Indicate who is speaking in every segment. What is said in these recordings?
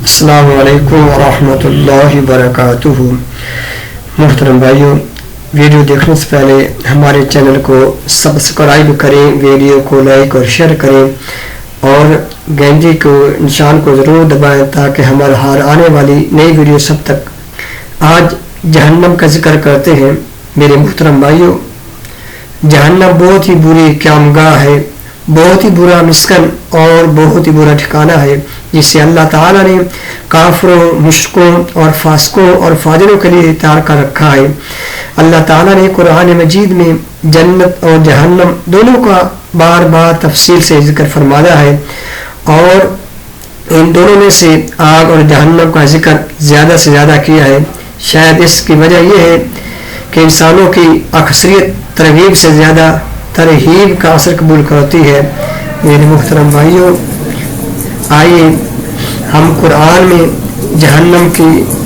Speaker 1: السلام علیکم ورحمۃ اللہ وبرکاتہ۔ محترم بھائیوں، ویڈیو دیکھنے سے پہلے ہمارے چینل کو سبسکرائب کریں، ویڈیو کو لائک اور شیئر کریں اور گھنٹی کو نشان کو ضرور دبائیں تاکہ ہمارا ہر آنے والی نئی ویڈیو سب تک۔ آج جہنم کا ذکر کرتے ہیں۔ میرے محترم بھائیوں، جہنم بہت ہی بری قیامگاہ ہے، بہت ہی برا مسکن اور بہت ہی برا ٹھکانہ ہے، جسے اللہ تعالیٰ نے کافروں، مشرکوں اور فاسقوں اور فاجروں کے لیے تیار کر رکھا ہے۔ اللہ تعالیٰ نے قرآن مجید میں جنت اور جہنم دونوں کا بار بار تفصیل سے ذکر فرمایا ہے، اور ان دونوں میں سے آگ اور جہنم کا ذکر زیادہ سے زیادہ کیا ہے۔ شاید اس کی وجہ یہ ہے کہ انسانوں کی اکثریت ترغیب سے زیادہ ترہیب کا اثر قبول کرتی ہے۔ میرے محترم بھائیوں، آئیے ہم قرآن میں جہنم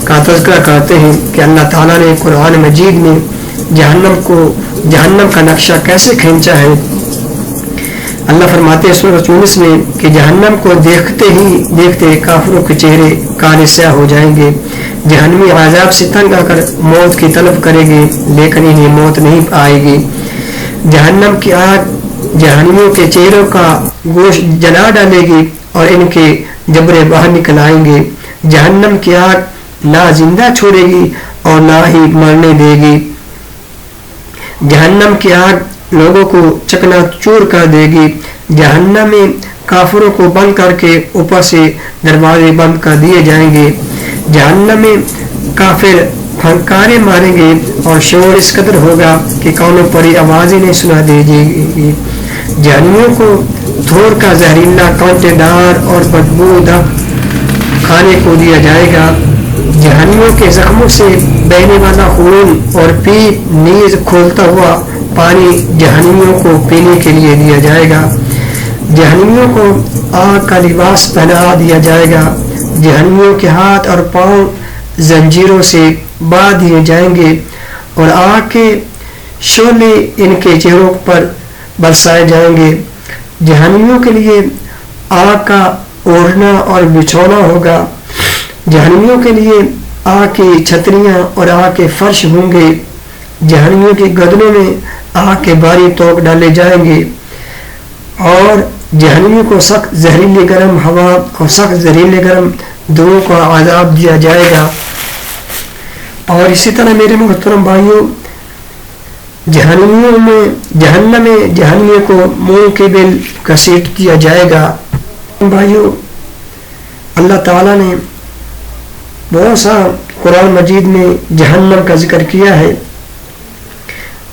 Speaker 1: کا تذکرہ کرتے ہیں کہ اللہ تعالیٰ نے قرآن مجید میں جہنم کا نقشہ کیسے کھینچا ہے۔ اللہ فرماتے ہیں سورۃ یونس میں کہ جہنم کو دیکھتے کافروں کے چہرے کالے سیاہ ہو جائیں گے۔ جہنمی عذاب سے تنگ آ کر موت کی طلب کریں گے، لیکن انہیں موت نہیں آئے گی۔ جہنم کی آگ جہنمیوں کے چہروں کا گوشت جلا ڈالے گی اور ان کے جبرے باہر نکل آئیں گے۔ جہنم کی آگ نہ زندہ چھوڑے گی اور نہ ہی مرنے دے گی۔ جہنم کی آگ لوگوں کو چکنا چور کر دے گی۔ جہنم میں کافروں کو بند کر کے اوپر سے دروازے بند کر دیے جائیں گے۔ جہنم میں کافر پھنکارے ماریں گے اور شور اس قدر ہوگا کہ کانوں پر آوازیں نہیں سنا دی جائے گی۔ جہنمیوں کو تھور کا زہریلا، کانٹے دار اور بدبودار کھانے کو دیا جائے گا۔ جہنمیوں کے زخموں سے بہنے والا خون اور پیپ نیز کھولتا ہوا پانی جہنمیوں کو پینے کے لیے دیا جائے گا۔ جہنمیوں کو آگ کا لباس پہنا دیا جائے گا۔ جہنمیوں کے ہاتھ اور پاؤں زنجیروں سے باندھ دیے جائیں گے اور آگ کے شعلے ان کے چہروں پر برسائے جائیں گے۔ جہنمیوں کے لیے آگ کا اوڑھنا اور بچھونا ہوگا۔ جہنمیوں کے لیے آگ کی چھتریاں اور آگ کے فرش ہوں گے۔ جہنمیوں کی گردنوں میں آگ کے باری توق ڈالے جائیں گے اور جہنمیوں کو سخت زہریلی گرم ہوا اور سخت زہریلے گرم دھوؤں کا عذاب دیا جائے گا۔ اور اسی طرح میرے محترم بھائیوں، جہنم میں جہنمیوں کو منہ کے بل گھسیٹ دیا جائے گا۔ بھائیوں، اللہ تعالیٰ نے بہت سا قرآن مجید میں جہنم کا ذکر کیا ہے۔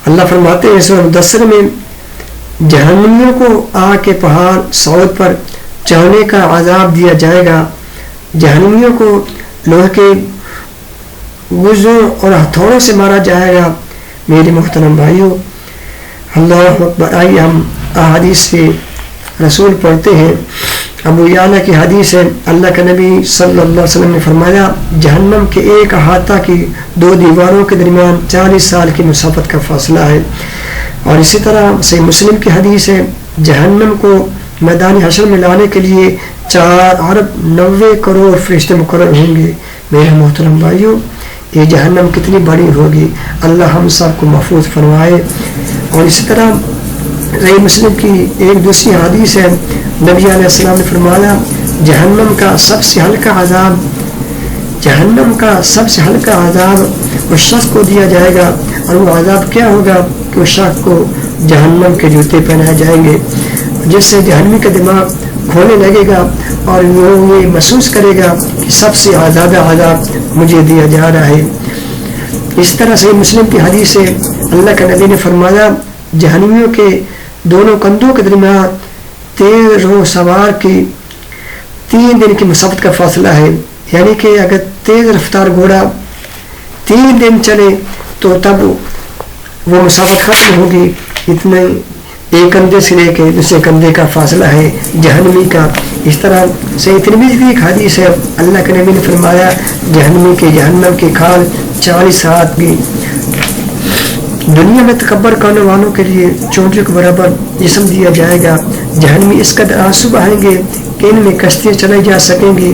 Speaker 1: اللہ فرماتے ہیں سورۃ مدثر میں جہنمیوں کو آگ کے پہاڑ صعود پر چڑھنے کا عذاب دیا جائے گا۔ جہنمیوں کو لوہے کے گوزوں اور ہتھوڑوں سے مارا جائے گا۔ میرے محترم بھائیوں، اللہ اکبر، آئیے ہم احادیث سے رسول پڑھتے ہیں۔ ابو یعلا کی حدیث ہے، اللہ کے نبی صلی اللہ علیہ وسلم نے فرمایا، جہنم کے ایک احاطہ کی دو دیواروں کے درمیان 40 سال کی مسافت کا فاصلہ ہے۔ اور اسی طرح صحیح مسلم کی حدیث ہے، جہنم کو میدان حشر میں لانے کے لیے 4 ارب 90 کروڑ فرشتے مقرر ہوں گے۔ میرے محترم بھائیوں، یہ جہنم کتنی بڑی ہوگی، اللہ ہم سب کو محفوظ فرمائے۔ اور اسی طرح صحیح مسلم کی ایک دوسری حدیث ہے، نبی علیہ السلام نے فرمایا، جہنم کا سب سے ہلکا عذاب اس شخص کو دیا جائے گا، اور وہ عذاب کیا ہوگا کہ اس شخص کو جہنم کے جوتے پہنائے جائیں گے، جس سے جہنمی کا دماغ کھولنے لگے گا اور وہ یہ محسوس کرے گا کہ سب سے زیادہ عذاب مجھے دیا جا رہا ہے۔ اس طرح سے مسلم کی حدیث ہے، اللہ کے نبی نے فرمایا، جہنمیوں کے دونوں کندھوں کے درمیان 13 روح سوار کی 3 دن کی مسافت کا فاصلہ ہے۔ یعنی کہ اگر تیز رفتار گھوڑا 3 دن چلے تو تب وہ مسافت ختم ہوگی۔ اتنے ایک کندھے سے لے کے دوسرے کندھے کا فاصلہ ہے جہنمی کا۔ اس طرح سے ترمذی کی ایک حدیث ہے، اللہ کے نبی نے فرمایا، جہنم کی کھال 40 ہاتھ کی۔ دنیا میں تکبر کرنے والوں کے لیے چونٹیوں کے برابر جسم دیا جائے گا۔ جہنمی اس قدر آنسو بہائیں گے کہ ان میں کشتیاں چلائی جا سکیں گی۔